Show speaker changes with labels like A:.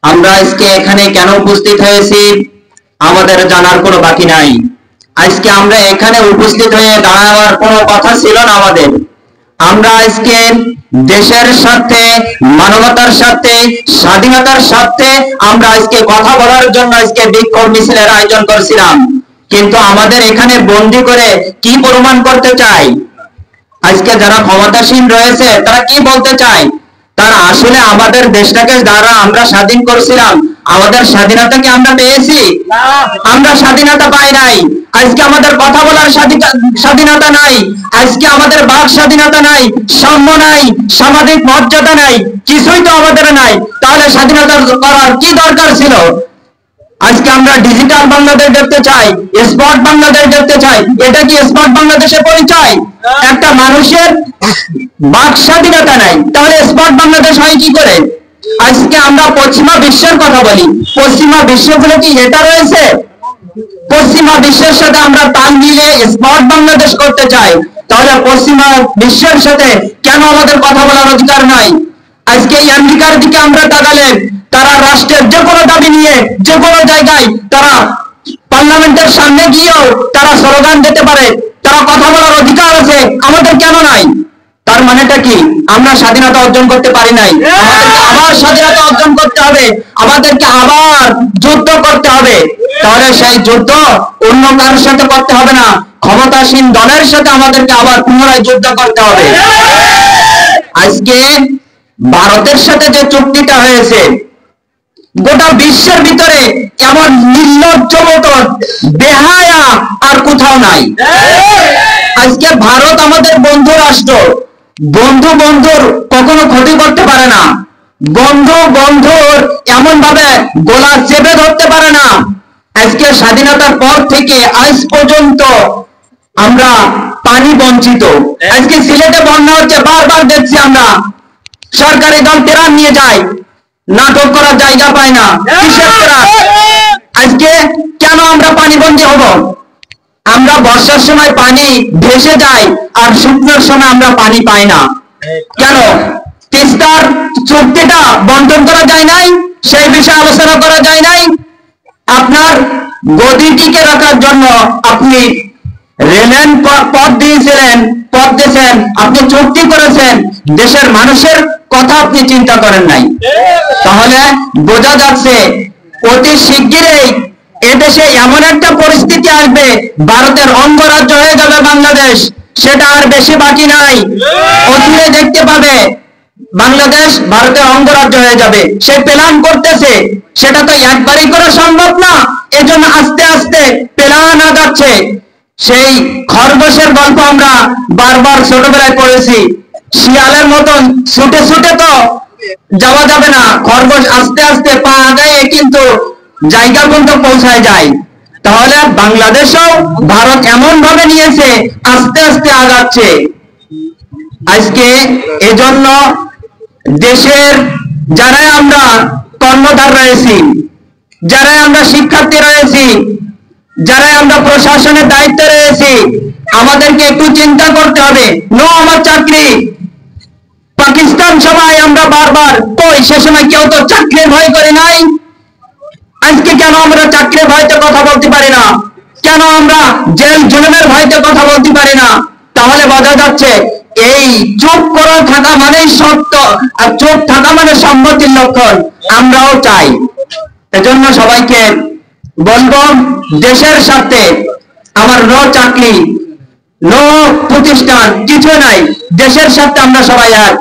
A: আমরা আজকে এখানে কেন উপস্থিত হয়েছি আমাদের জানার কোনো বাকি নাই। আজকে আমরা এখানে উপস্থিত হয়ে দাঁড়াবার কোনো কথা ছিল না আমাদের। আমরা আজকে দেশের স্বার্থে, মানবতার স্বার্থে, স্বাধীনতার স্বার্থে আমরা আজকে কথা বলার জন্য আজকে বিক্ষোভ মিছিলের আয়োজন করেছিলাম। কিন্তু আমাদের এখানে বন্দী করে কি প্রমাণ করতে চাই? আজকে যারা ক্ষমতাসীন রয়েছে তারা কি বলতে চায়? তারা আসলে আমাদের দেশটাকে যারা আমরা স্বাধীন করেছিলাম, আমাদের স্বাধীনতা কি আমরা পেয়েছি? আমরা স্বাধীনতা পাই নাই। আজকে আমাদের কথা বলার স্বাধীনতা নাই, আজকে আমাদের বাক স্বাধীনতা নাই, সাম্য নাই, সামাজিক মর্যাদা নাই, কিছুই তো আমাদের নাই। তাহলে স্বাধীনতা করার কি দরকার ছিল? আজকে আমরা ডিজিটাল বাংলাদেশ দেখতে চাই, স্মার্ট বাংলাদেশ দেখতে চাই। এটা কি স্মার্ট বাংলাদেশের পরিচয়? একটা মানুষের বাক স্বাধীনতা নাই, তাহলে স্মার্ট বাংলাদেশ হয় কি করে? আজকে আমরা পশ্চিমা বিশ্বের কথা বলি, পশ্চিমা বিশ্বগুলো কি এটা রয়েছে? পশ্চিমা বিশ্বের সাথে আমরা তাল মিলিয়ে স্মার্ট বাংলাদেশ করতে চাই, তাহলে পশ্চিমা বিশ্বের সাথে কেন আমাদের কথা বলার অধিকার নাই? আজকে আমেরিকার দিকে আমরা তাকালে তারা রাষ্ট্রের যে কোনো দাবি নিয়ে যে কোনো জায়গায় তারা পার্লামেন্টের সামনে গিয়েও তারা স্লোগান দিতে পারে, তারা কথা বলার অধিকার আছে, আমাদের কেন নাই? তার মানেটা কি? আমরা স্বাধীনতা অর্জন করতে পারি নাই, আমাদেরকে আবার স্বাধীনতা অর্জন করতে হবে, আমাদেরকে আবার যুদ্ধ করতে হবে। তাহলে সেই যুদ্ধ অন্য কারোর সাথে করতে হবে না, ক্ষমতাসীন দলের সাথে আমাদেরকে আবার পুনরায় যুদ্ধ করতে হবে। আজকে ভারতের সাথে যে চুক্তিটা হয়েছে, গোটা বিশ্বের ভিতরে এমন নির্লজ্জ মতো বেহায়া আর কোথাও নাই। আজকে ভারত আমাদের বন্ধু রাষ্ট্র, বন্ধু বন্ধুর কখনো ক্ষতি করতে পারে না, বন্ধু বন্ধুর এমন ভাবে গলা চেপে ধরতে পারে না। আজকে স্বাধীনতার পর থেকে আজ পর্যন্ত আমরা পানি বঞ্চিত। আজকে সিলেটে বন্যা হচ্ছে, বারবার দেখছি আমরা। সরকারি দল ত্রাণ নিয়ে যায়, নাটক করার জায়গা পায় না। আজকে কেন আমরা পানি বন্দী হব? আমরা বর্ষার সময় পানি ভেসে যায় আর শুকনোর সময় আমরা পানি পাই না কেন? তিস্তার চুক্তিটা বন্টন করা যায় নাই, সেই বিষয়ে আলোচনা করা যায় নাই। আপনার গদি টিকে রাখার জন্য আপনি রেলেন পথ দিয়েছিলেন, পথ দিয়েছেন, আপনি চুক্তি করেছেন, দেশের মানুষের কথা আপনি চিন্তা করেন নাই। তাহলে বোঝা যাচ্ছে অতি শিগগিরই এদেশে এমন একটা পরিস্থিতি আসবে, ভারতের অঙ্গরাজ্য হয়ে যাবে বাংলাদেশ। সেটা আর বেশি বাকি নাই, অচিরে দেখতে পাবে বাংলাদেশ ভারতের অঙ্গরাজ্য হয়ে যাবে। সে প্ল্যান করতেছে, সেটা তো একবারই করা সম্ভব না, এজন্য আস্তে আস্তে প্ল্যান আগাচ্ছে। সেই খরগোশের গল্প আমরা বারবার ছোটবেলায় পড়েছি, শিয়ালের মতন ছুটে ছুটে তো যাওয়া যাবে না, খরগোশ আস্তে আস্তে পা আগায় কিন্তু জায়গা পর্যন্ত পৌঁছায় যায়। তাহলে বাংলাদেশও ভারত এমন ভাবে নিয়েছে, আস্তে আস্তে আগাচ্ছে। আজকে এজন্য দেশের যারাই আমরা কর্মধার রয়েছি, যারাই আমরা শিক্ষার্থী রয়েছি, যারাই আমরা প্রশাসনের দায়িত্বে রয়েছি, আমাদেরকে একটু চিন্তা করতে হবে। নো আমার চাকরি, পাকিস্তান সবাই আমরা বারবার কই, সে সময় কেউ তো চাকরির ভয় করে নাই। আজকে কেন আমরা চাকরির ভয়তে কথা বলতে পারি না? কেন আমরা জেল জুলুমের ভয়তে কথা বলতে পারি না? তাহলে বোঝা যাচ্ছে এই চুপ করে থাকা মানেই সত্য, আর চুপ থাকা মানে সম্মতির লক্ষণ। আমরাও চাই। এজন্য সবাইকে বলবো, দেশের স্বার্থে আমার নো চাকরি, নো প্রতিষ্ঠান, কিছু নাই, দেশের স্বার্থে আমরা সবাই এক।